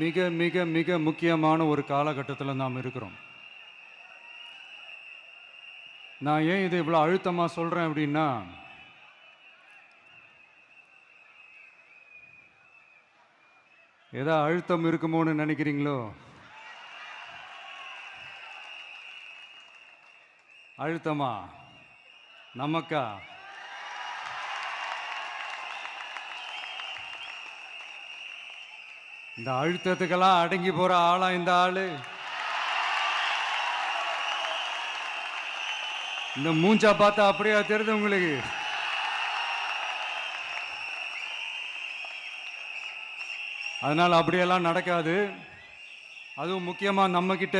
மிக மிக மிக முக்கியமான ஒரு காலகட்டத்தில் நாம் இருக்கிறோம். நான் ஏன் இதை இவ்வளோ அழுத்தமாக சொல்கிறேன் அப்படின்னா, ஏதோ அழுத்தம் இருக்குமோன்னு நினைக்கிறீங்களோ? அழுத்தமா? நமக்கா? இந்த அழுத்தத்துக்கெல்லாம் அடங்கி போற ஆளா இந்த ஆளு? இந்த மூஞ்சா பார்த்தா அப்படியா தெரியுது உங்களுக்கு? அதனால அப்படியெல்லாம் நடக்காது. அதுவும் முக்கியமா நம்ம கிட்ட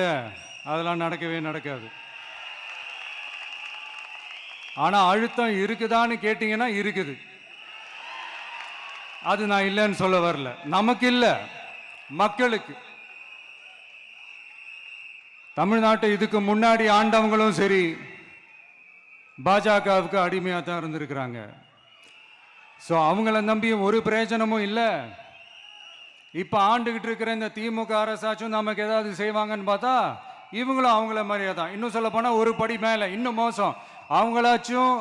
அதெல்லாம் நடக்கவே நடக்காது. ஆனா அழுத்தம் இருக்குதான்னு கேட்டீங்கன்னா இருக்குது. அது நான் இல்லைன்னு சொல்ல வரல. நமக்கு இல்ல, மக்களுக்கு. தமிழ்நாட்டை இதுக்கு முன்னாடி ஆண்டவங்களும் சரி பாஜகவுக்கு அடிமையாக தான் இருந்திருக்கிறாங்க. ஸோ அவங்கள நம்பியும் ஒரு பிரயோஜனமும் இல்லை. இப்போ ஆண்டுகிட்டு இருக்கிற இந்த திமுக அரசாச்சும் நமக்கு ஏதாவது செய்வாங்கன்னு பார்த்தா இவங்களும் அவங்கள மாதிரியே தான். இன்னும் சொல்ல போனால் ஒரு படி மேலே, இன்னும் மோசம். அவங்களாச்சும்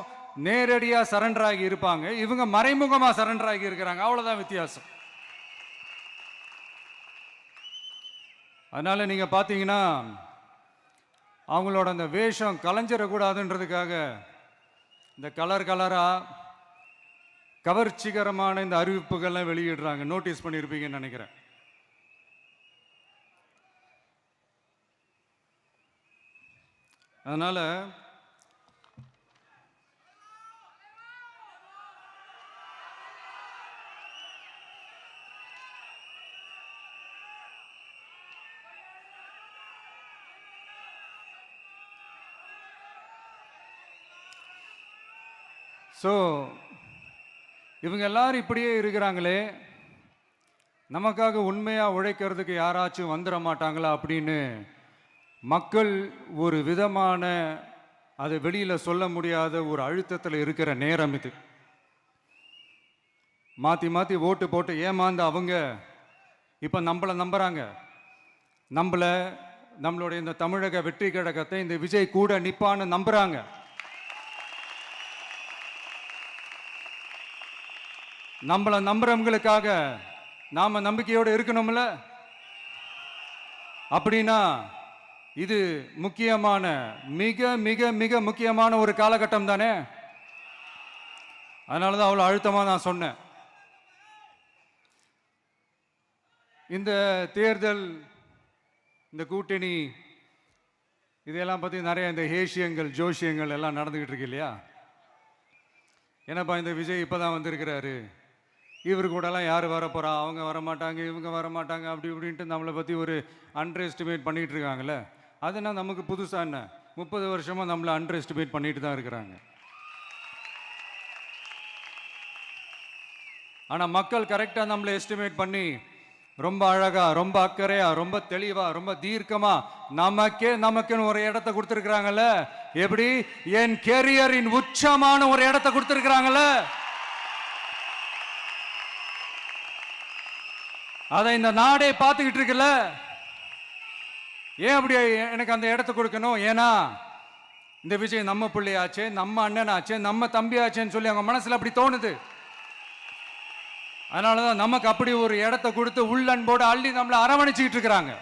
நேரடியாக சரண்டர் ஆகி இருப்பாங்க, இவங்க மறைமுகமாக சரண்டர் ஆகி இருக்கிறாங்க. அவ்வளோதான் வித்தியாசம். அதனால நீங்க பார்த்தீங்கன்னா அவங்களோட அந்த வேஷம் கலைஞ்சிடக்கூடாதுன்றதுக்காக இந்த கலரா கவர்ச்சிகரமான இந்த அறிவிப்புகள்லாம் வெளியிடுறாங்க. நோட்டீஸ் பண்ணியிருப்பீங்கன்னு நினைக்கிறேன். அதனால ஸோ இவங்க எல்லாரும் இப்படியே இருக்கிறாங்களே, நமக்காக உண்மையாக உழைக்கிறதுக்கு யாராச்சும் வந்துட மாட்டாங்களா அப்படின்னு மக்கள் ஒரு விதமான அதை வெளியில் சொல்ல முடியாத ஒரு அழுத்தத்தில் இருக்கிற நேரம் இது. மாற்றி மாற்றி ஓட்டு போட்டு ஏமாந்து அவங்க இப்போ நம்மளை நம்புகிறாங்க. நம்மளுடைய இந்த தமிழக வெற்றி கழகத்தை இந்த விஜய் கூட நிற்பான்னு நம்புகிறாங்க. நம்மளை நம்புறவங்களுக்காக நாம நம்பிக்கையோடு இருக்கணும்ல. அப்படின்னா இது முக்கியமான, மிக மிக மிக முக்கியமான ஒரு காலகட்டம் தானே. அதனாலதான் அவ்வளோ அழுத்தமா நான் சொன்னேன். இந்த தேர்தல், இந்த கூட்டணி, இதெல்லாம் பத்தி நிறைய இந்த ஹேஷியங்கள் ஜோஷியங்கள் எல்லாம் நடந்துகிட்டு இருக்கு இல்லையா? என்னப்பா இந்த விஜய் இப்பதான் வந்திருக்கிறாரு, இவர் கூடலாம் யார் வரப்போகிறா, அவங்க வரமாட்டாங்க, இவங்க வரமாட்டாங்க, அப்படி இப்படின்ட்டு நம்மளை பற்றி ஒரு அண்டர் எஸ்டிமேட் பண்ணிகிட்டு இருக்காங்களே. அதுனா நமக்கு புதுசாக என்ன? 30 வருஷமாக நம்மளை அண்டர் எஸ்டிமேட் பண்ணிட்டு தான் இருக்கிறாங்க. ஆனால் மக்கள் கரெக்டாக நம்மளை எஸ்டிமேட் பண்ணி ரொம்ப அழகாக, ரொம்ப அக்கறையாக, ரொம்ப தெளிவாக, ரொம்ப தீர்க்கமாக நமக்குன்னு ஒரு இடத்த கொடுத்துருக்குறாங்கல்ல. எப்படி? என் கேரியரின் உச்சமான ஒரு இடத்த கொடுத்துருக்குறாங்கல்ல. அதை இந்த நாடே பார்த்துக்கிட்டு இருக்குல்ல. ஏன் அப்படி எனக்கு அந்த இடத்த கொடுக்கணும்? ஏன்னா இந்த விஜய் நம்ம பிள்ளையாச்சே, நம்ம அண்ணனாச்சே, நம்ம தம்பியாச்சேன்னு சொல்லி அவங்க மனசுல அப்படி தோணுது. அதனாலதான் நமக்கு அப்படி ஒரு இடத்த கொடுத்து உள்ளன்போடு அள்ளி நம்மளை அரவணைச்சிக்கிட்டு இருக்கிறாங்க.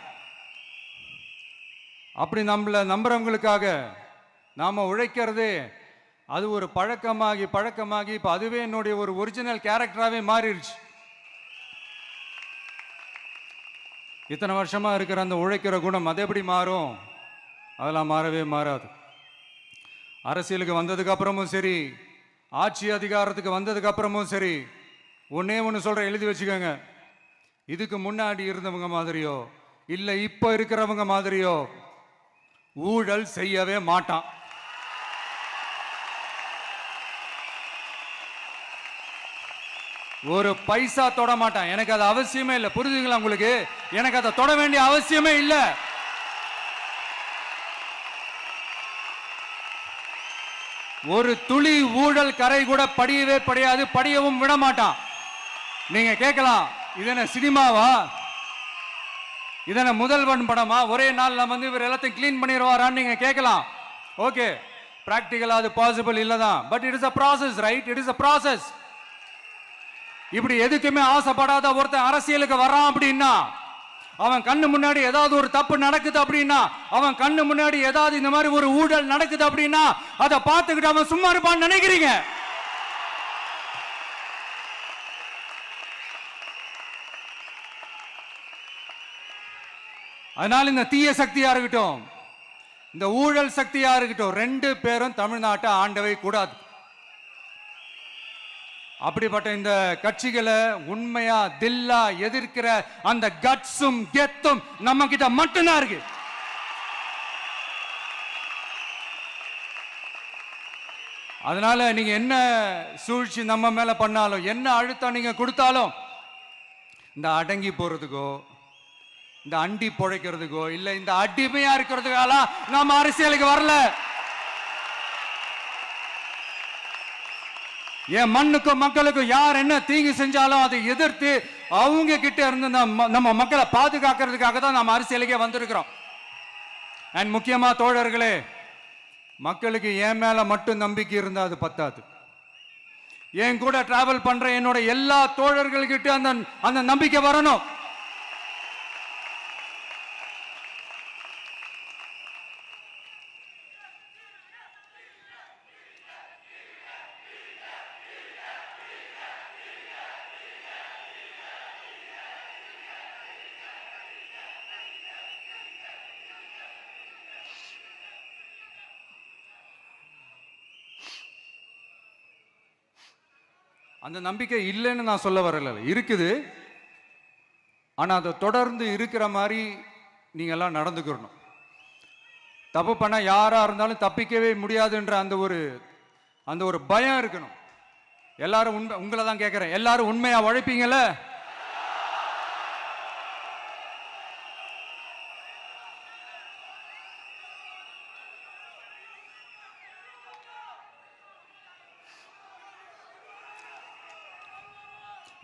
அப்படி நம்மளை நம்புறவங்களுக்காக நாம உழைக்கிறதே அது ஒரு பழக்கமாகி இப்ப அதுவே என்னுடைய ஒரு ஒரிஜினல் கேரக்டராகவே மாறிடுச்சு. இத்தனை வருஷமா இருக்கிற அந்த உழைக்கிற குணம் அது எப்படி மாறும்? அதெல்லாம் மாறவே மாறாது. அரசியலுக்கு வந்ததுக்கு அப்புறமும் சரி, ஆட்சி அதிகாரத்துக்கு வந்ததுக்கு அப்புறமும் சரி, ஒன்னே ஒன்று சொல்ற, எழுதி வச்சுக்கோங்க. இதுக்கு முன்னாடி இருந்தவங்க மாதிரியோ இல்லை இப்போ இருக்கிறவங்க மாதிரியோ ஊழல் செய்யவே மாட்டான். ஒரு பைசா தொட மாட்டான். எனக்கு அது அவசியமே இல்லை. புரிஞ்சுங்களா உங்களுக்கு? எனக்கு அதை தொட வேண்டிய அவசியமே இல்லை. ஒரு துளி ஊழல் கரை கூட படியவே படியாது, படியவும் விட மாட்டான். நீங்க கேட்கலாம், இது என்ன சினிமாவா? இதன முதல்வன் படமா? ஒரே நாள் நம்ம வந்து இவர் எல்லாத்தையும் கிளீன் பண்ணிடுவாரான்னு நீங்க கேட்கலாம். ஓகே, பிராக்டிகலா அது பாசிபிள் இல்லதான். But it is a process, right? It is a process. இப்படி எதுக்குமே ஆசைப்படாத ஒருத்தன் அரசியலுக்கு வரான் அப்படின்னா, அவன் கண்ணு முன்னாடி ஏதாவது ஒரு தப்பு நடக்குது அப்படின்னா, அவன் கண்ணு முன்னாடி ஏதாவது இந்த மாதிரி ஒரு ஊழல் நடக்குது அப்படின்னா, அதை பார்த்துக்கிட்டு அவன் சும்மா இருப்பான்னு நினைக்கிறீங்க? அதனால இந்த தீய சக்தியா இருக்கட்டும், இந்த ஊழல் சக்தியா இருக்கட்டும், ரெண்டு பேரும் தமிழ்நாட்டை ஆண்டவை கூடாது. அப்படிப்பட்ட இந்த கட்சிகளை உண்மையா தில்லா எதிர்க்கிற அந்த கட்ஸும் கெத்தும் நம்ம கிட்ட மட்டும்தான் இருக்கு. அதனால நீங்க என்ன சூழ்ச்சி நம்ம மேல பண்ணாலும், என்ன அழுத்தம் நீங்க கொடுத்தாலும், இந்த அடங்கி போறதுக்கோ, இந்த அண்டி பொழைக்கிறதுக்கோ, இல்ல இந்த அடிமையா இருக்கிறதுக்கால நாம அரசியலுக்கு வரல. என் மண்ணுக்கும் மக்களுக்கும் யார் என்ன தீங்கு செஞ்சாலும் அதை எதிர்த்து அவங்க கிட்ட இருந்து நம்ம மக்களை பாதுகாக்கிறதுக்காக தான் நம்ம அரசியலுக்கே வந்திருக்கிறோம். அண்ட் முக்கியமா தோழர்களே, மக்களுக்கு என் மேல மட்டும் நம்பிக்கை இருந்தா அது பத்தாது. என் கூட டிராவல் பண்ற என்னோட எல்லா தோழர்கள்கிட்ட அந்த நம்பிக்கை வரணும். அந்த நம்பிக்கை இல்லைன்னு நான் சொல்ல வரல, இருக்குது. ஆனா அதை தொடர்ந்து இருக்கிற மாதிரி நீங்க எல்லாம் நடந்துக்கணும். தப்பு பண்ண யாரா இருந்தாலும் தப்பிக்கவே முடியாதுன்ற அந்த ஒரு பயம் இருக்கணும். எல்லாரும் உங்களை தான் கேட்கிறேன், எல்லாரும் உண்மையா உழைப்பீங்கல்ல?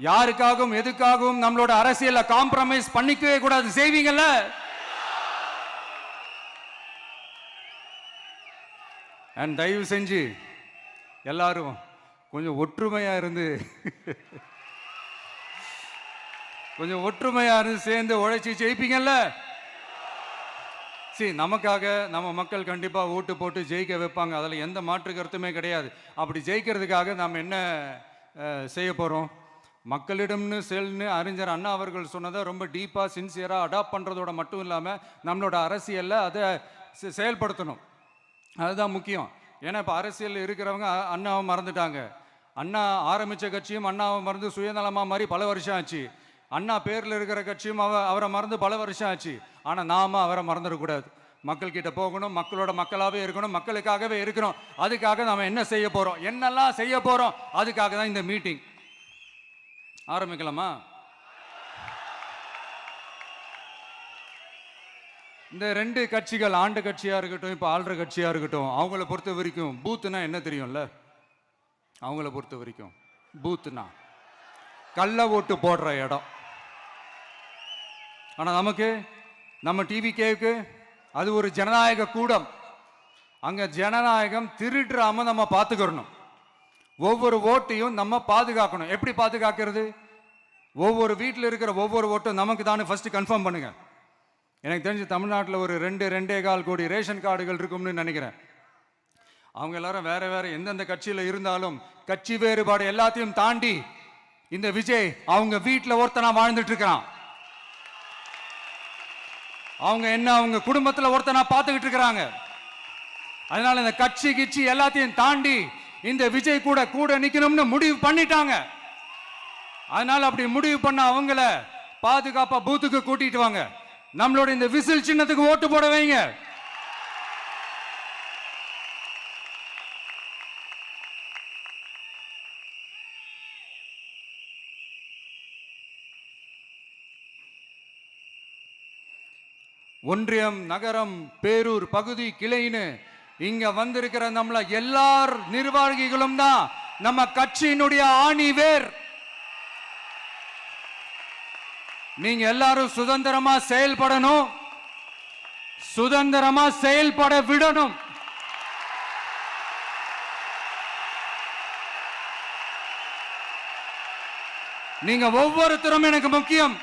யாருக்காகவும் எதுக்காகவும் நம்மளோட அரசியல காம்ப்ரமைஸ் பண்ணிக்கவே கூடாது. செய்வீங்கல்ல? அண்ட் தயவு செஞ்சு எல்லாரும் கொஞ்சம் ஒற்றுமையா இருந்து சேர்ந்து உழைச்சி ஜெயிப்பீங்கல்ல? சரி, நமக்காக நம்ம மக்கள் கண்டிப்பா ஓட்டு போட்டு ஜெயிக்க வைப்பாங்க, அதுல எந்த மாற்று கருத்துமே கிடையாது. அப்படி ஜெயிக்கிறதுக்காக நாம் என்ன செய்ய போறோம்? மக்களிடம்னு செல்னு அறிஞர் அண்ணா அவர்கள் சொன்னதை ரொம்ப டீப்பாக சின்சியராக அடாப்ட் பண்ணுறதோட மட்டும் இல்லாமல் நம்மளோட அரசியலில் அதை செயல்படுத்தணும். அதுதான் முக்கியம். ஏன்னா இப்போ அரசியல் இருக்கிறவங்க அண்ணாவை மறந்துட்டாங்க. அண்ணா ஆரம்பித்த கட்சியும் அண்ணாவை மறந்து சுயநலமாக மாதிரி பல வருஷம் ஆச்சு. அண்ணா பேரில் இருக்கிற கட்சியும் அவரை மறந்து பல வருஷம் ஆச்சு. ஆனால் நாம அவரை மறந்துடக்கூடாது. மக்கள்கிட்ட போகணும், மக்களோட மக்களாகவே இருக்கணும், மக்களுக்காகவே இருக்கணும். அதுக்காக நாம் என்ன செய்ய போகிறோம், என்னெல்லாம் செய்ய போகிறோம், அதுக்காக தான் இந்த மீட்டிங். ஆரம்பிக்கலாமா? இந்த ரெண்டு கட்சிகள், ஆண்ட கட்சியா இருக்கட்டும், இப்ப ஆள்ற கட்சியா இருக்கட்டும், அவங்கள பொறுத்த வரைக்கும் பூத்துனா என்ன தெரியும்ல? அவங்கள பொறுத்த வரைக்கும் பூத்துனா கள்ள ஓட்டு போடுற இடம். ஆனா நமக்கு, நம்ம டிவிகேவுக்கு அது ஒரு ஜனநாயக கூடம். அங்க ஜனநாயகம் திருடுறாம நம்ம பார்த்துக்கணும். ஒவ்வொரு ஓட்டையும் நம்ம பாதுகாக்கணும். எப்படி பாதுகாக்கிறது? ஒவ்வொரு வீட்டில் இருக்கிற ஒவ்வொரு ஓட்டும் நமக்கு தானே ஃபர்ஸ்ட் கன்ஃபார்ம் பண்ணுங்க. எனக்கு தெரிஞ்சு தமிழ்நாட்டில் ஒரு 2.25 கோடி ரேஷன் கார்டுகள் இருக்கும்னு நினைக்கிறேன். அவங்க எல்லாரும் வேற வேற எந்தெந்த கட்சியில் இருந்தாலும் கட்சி வேறுபாடு எல்லாத்தையும் தாண்டி இந்த விஜய் அவங்க வீட்டில் ஒருத்தனா வாழ்ந்துட்டு இருக்கிறான். அவங்க குடும்பத்தில் ஒருத்தனா பார்த்துக்கிட்டு இருக்கிறாங்க. அதனால இந்த கட்சி எல்லாத்தையும் தாண்டி இந்த விஜய் கூட நிக்கணும்னு முடிவு பண்ணிட்டாங்க. அதனால அப்படி முடிவு பண்ண அவங்கள பாதுகாப்பா பூத்துக்கு கூட்டிட்டு வாங்க. நம்மளோட இந்த விசில் சின்னத்துக்கு ஓட்டு போட வைங்க. ஒன்றியம், நகரம், பேரூர், பகுதி, கிளைன்னு இங்க வந்திருக்கிற நம்மள எல்லார் நிர்வாகிகளும் தான் நம்ம கட்சியினுடைய ஆணி வேர். நீங்க எல்லாரும் சுதந்திரமா செயல்படணும், சுதந்திரமா செயல்பட விடணும். நீங்க ஒவ்வொருத்தரும் எனக்கு முக்கியம்.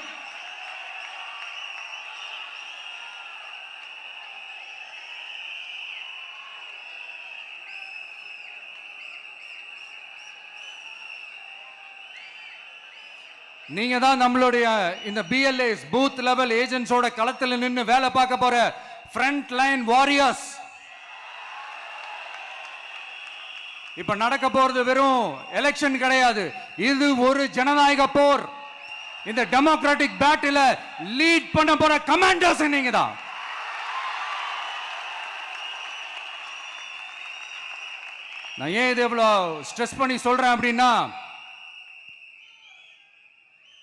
நீங்க தான் நம்மளுடைய இந்த BLAs பூத் லெவல் ஏஜென்ட்ஸோட களத்தில் நின்று வேலை பார்க்க போற ஃப்ரண்ட் லைன் வாரியர்ஸ். இப்ப நடக்க போறது வெறும் எலெக்ஷன் கிடையாது, இது ஒரு ஜனநாயக போர். இந்த டெமோக்ராட்டிக் பேட்டில லீட் பண்ண போற கமாண்டர்ஸ் நீங்க தான். நான் ஏன் இது எவ்வளவு ஸ்ட்ரெஸ் பண்ணி சொல்றேன் அப்படின்னா,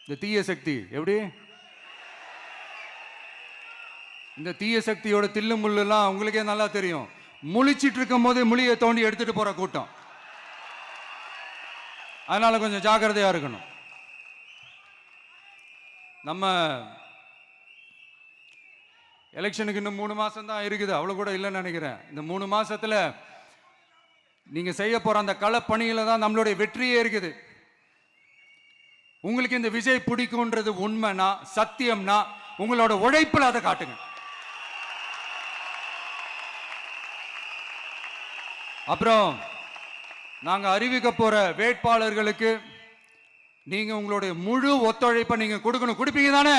இந்த தீய சக்தி எப்படி, இந்த தீய சக்தியோட தில்லு முள்ளுலாம் உங்களுக்கே நல்லா தெரியும். முழிச்சிட்டு இருக்கும் போது முழியை தோண்டி எடுத்துட்டு போற கூட்டம். அதனால கொஞ்சம் ஜாக்கிரதையா இருக்கணும். நம்ம எலெக்ஷனுக்கு இன்னும் 3 மாசம் தான் இருக்குது, அவ்வளவு கூட இல்லைன்னு நினைக்கிறேன். இந்த 3 மாசத்துல நீங்க செய்ய போற அந்த களப்பணியில தான் நம்மளுடைய வெற்றியே இருக்குது. உங்களுக்கு இந்த விஜய் பிடிக்கும்ன்றது உண்மைனா, சத்தியம்னா, உங்களோட உழைப்புல அதை காட்டுங்க. அப்புறம் நாங்க அறிவிக்க போற வேட்பாளர்களுக்கு நீங்க உங்களுடைய முழு ஒத்துழைப்பை நீங்க கொடுக்கணும். கொடுப்பீங்க தானே?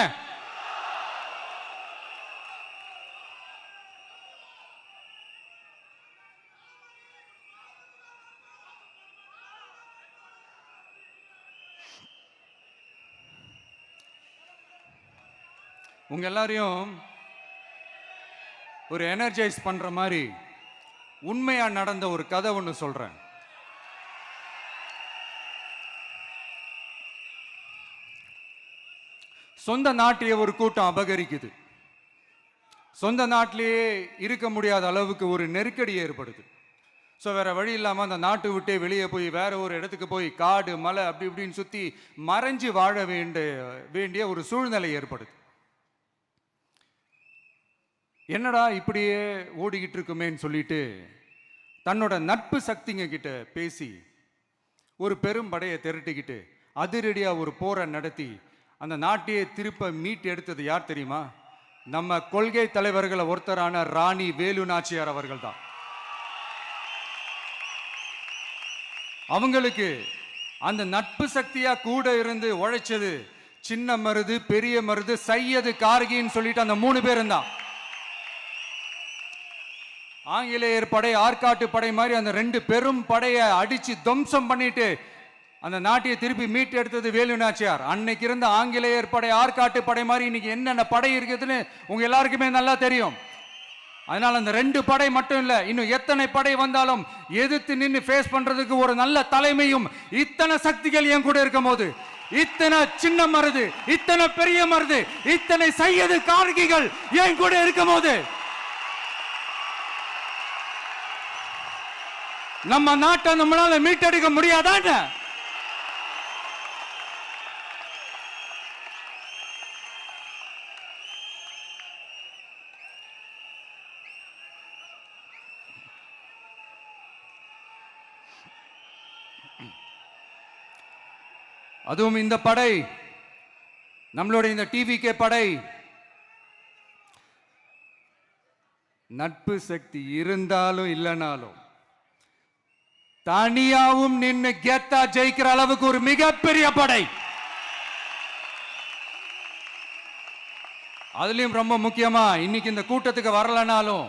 உங்க எல்லாரையும் ஒரு எனர்ஜைஸ் பண்ற மாதிரி உண்மையா நடந்த ஒரு கதை ஒன்று சொல்றேன். சொந்த நாட்டையே ஒரு கூட்டம் அபகரிக்குது. சொந்த நாட்டிலேயே இருக்க முடியாத அளவுக்கு ஒரு நெருக்கடி ஏற்படுது. ஸோ வேற வழி இல்லாமல் அந்த நாட்டை விட்டே வெளியே போய் வேற ஒரு இடத்துக்கு போய் காடு மலை அப்படி இப்படின்னு சுற்றி மறைஞ்சு வாழ வேண்டிய ஒரு சூழ்நிலை ஏற்படுது. என்னடா இப்படியே ஓடிக்கிட்டு இருக்குமேன்னு சொல்லிட்டு தன்னோட நட்பு சக்திங்க கிட்ட பேசி ஒரு பெரும் படையை திரட்டிக்கிட்டு அதிரடியா ஒரு போரை நடத்தி அந்த நாட்டையே திருப்ப மீட்டு எடுத்தது யார் தெரியுமா? நம்ம கொள்கை தலைவர்களை ஒருத்தரான ராணி வேலு நாச்சியார் அவர்கள் தான். அவங்களுக்கு அந்த நட்பு சக்தியா கூட இருந்து உழைச்சது சின்ன மருது, பெரிய மருது, சையது, கார்கின்னு சொல்லிட்டு அந்த 3 பேரும் தான். ஆங்கிலேயர் படை, ஆற்காட்டு படை மாதிரி அந்த 2 பெரும் படையை அடிச்சு துவம்சம் பண்ணிட்டு அந்த நாட்டையை திருப்பி மீட்டு எடுத்தது வேலு நாச்சியார். அன்னைக்கு இருந்த ஆங்கிலேயர் படை, ஆற்காட்டு படை மாதிரி இன்னைக்கு என்னென்ன படை இருக்குதுன்னு உங்க எல்லாருக்குமே நல்லா தெரியும். அதனால அந்த 2 படை மட்டும் இல்ல, இன்னும் எத்தனை படை வந்தாலும் எதிர்த்து நின்று ஃபேஸ் பண்றதுக்கு ஒரு நல்ல தலைமையும் இத்தனை சக்திகள் என் கூட இருக்கும் போது, இத்தனை சின்ன மருது, இத்தனை பெரிய மருது, இத்தனை சையது, கார்கிகள் என் கூட இருக்கும் போது நம்ம நாட்டை நம்மளால மீட்டெடுக்க முடியாதான? அதுவும் இந்த படை, நம்மளுடைய இந்த டிவிகே படை நட்பு சக்தி இருந்தாலும் இல்லைனாலும் தனியாவும் நின்று கெத்தா ஜெயிக்கிற அளவுக்கு ஒரு மிகப்பெரிய படை. அதுலயும் ரொம்ப முக்கியமா இன்னைக்கு இந்த கூட்டத்துக்கு வரலனாலும்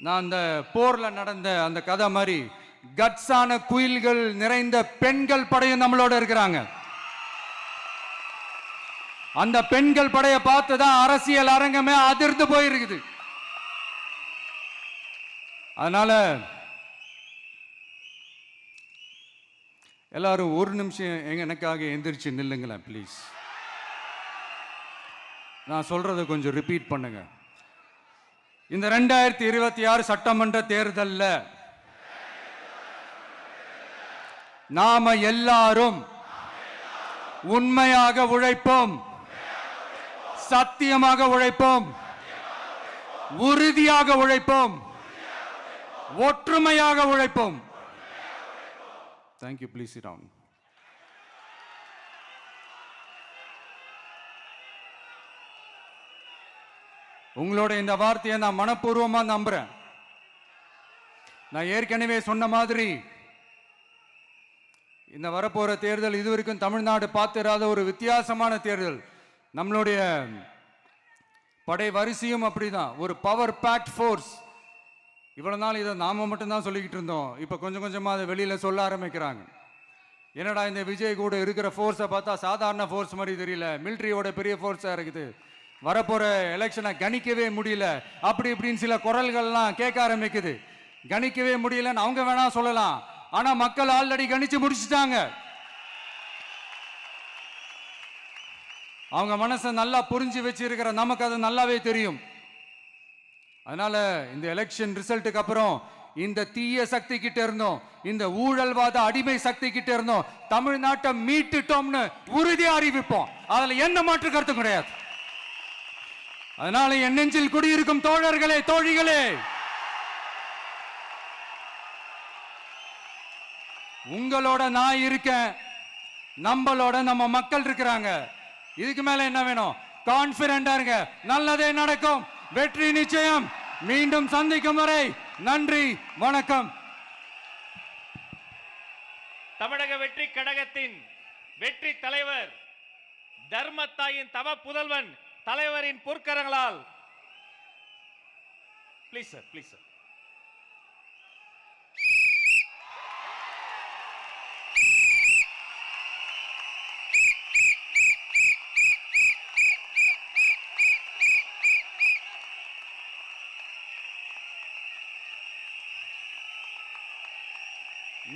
நான் அந்த போர்ல நடந்த அந்த கதை மாதிரி கட்ஸான குயில்கள் நிறைந்த பெண்கள் படையும் நம்மளோட இருக்கிறாங்க. அந்த பெண்கள் படையை பார்த்துதான் அரசியல் அரங்கமே அதிர்ந்து போயிருக்குது. அதனால எல்லாரும் ஒரு நிமிஷம் எனக்காக எந்திரிச்சு நில்லுங்களேன் ப்ளீஸ். நான் சொல்றதை கொஞ்சம் ரிப்பீட் பண்ணுங்க. இந்த 2026 சட்டமன்ற தேர்தல்ல நாம எல்லாரும் உண்மையாக உழைப்போம், சத்தியமாக உழைப்போம், உறுதியாக உழைப்போம், ஒற்றுமையாக உழைப்போம். தேங்க்யூ. Please sit down. உங்களோட இந்த வார்த்தையை நான் மனப்பூர்வமா நம்புறேன். நான் ஏற்கனவே சொன்ன மாதிரி இந்த வரப்போற தேர்தல் இதுவரைக்கும் தமிழ்நாடு பார்த்திராத ஒரு வித்தியாசமான தேர்தல். நம்மளுடைய படை வரிசையும் அப்படிதான், ஒரு பவர் பேக்ட் ஃபோர்ஸ். இவ்வளவு நாள் இதை நாம மட்டும்தான் சொல்லிக்கிட்டு இருந்தோம். இப்ப கொஞ்சம் கொஞ்சமா அதை வெளியில சொல்ல ஆரம்பிக்கிறாங்க. என்னடா இந்த விஜய் கூட இருக்கிற ஃபோர்ஸை பார்த்தா சாதாரண ஃபோர்ஸ் மாதிரி தெரியல, மிலிட்ரியோட பெரிய ஃபோர்ஸா இருக்குது, வரப்போற எலெக்ஷனை கணிக்கவே முடியல, அப்படி இப்படின்னு சில குரல்கள்லாம் கேட்க ஆரம்பிக்குது. கணிக்கவே முடியலன்னு அவங்க வேணா சொல்லலாம், ஆனா மக்கள் ஆல்ரெடி கணிச்சு முடிச்சுட்டாங்க. அவங்க மனசை நல்லா புரிஞ்சு வச்சிருக்கிற நமக்கு அது நல்லாவே தெரியும். அதனால இந்த எலெக்ஷன் ரிசல்ட்டுக்கு அப்புறம் இந்த தீய சக்தி கிட்ட இருந்தோம், இந்த ஊழல்வாத அடிமை சக்தி கிட்ட இருந்தோம், தமிழ்நாட்டை மீட்டுட்டோம்னு உறுதியா அறிவிப்போம். அதுல என்ன மாற்று கருத்து கிடையாது. அதனால என் நெஞ்சில் குடியிருக்கும் தோழர்களே, தோழிகளே, உங்களோட நான் இருக்கேன், நம்மளோட நம்ம மக்கள் இருக்கிறாங்க. இதுக்கு மேல என்ன வேணும்? கான்பிடண்டா இருங்க, நல்லதே நடக்கும், வெற்றி நிச்சயம். மீண்டும் சந்திக்கும் வரை நன்றி, வணக்கம். தமிழக வெற்றி கழகத்தின் வெற்றி தலைவர், தர்மத்தாயின் தவ புதல்வன், தலைவரின் பொற்கரங்களால் ப்ளீஸ் சார், ப்ளீஸ் சார்.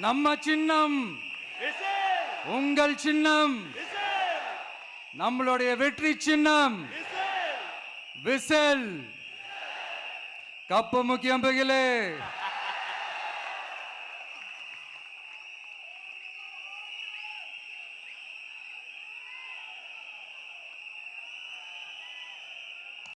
நம்ம சின்னம், உங்கள் சின்னம், நம்மளுடைய வெற்றி சின்னம் விசில். கப்பு முக்கியம் பகிலே.